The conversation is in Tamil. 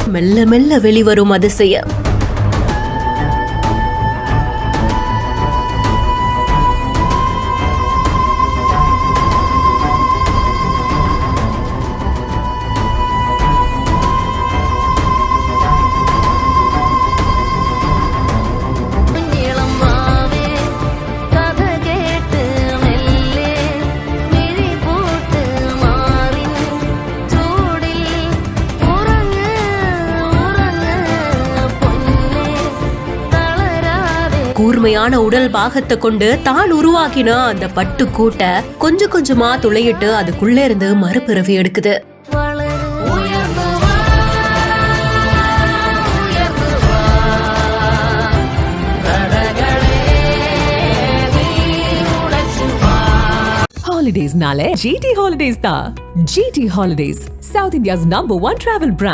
மெல்ல மெல்ல வெளிவரும் அதிசயம். கூர்மையான உடல் பாகத்தை கொண்டு தான் உருவாக்கின அந்த பட்டு கூட்டை கொஞ்சம் கொஞ்சமா துளையிட்டு அதுக்குள்ள இருந்து மறுபிறவி எடுக்குது. Holidays nale GT Holidays da. GT Holidays, South India's #1 travel brand.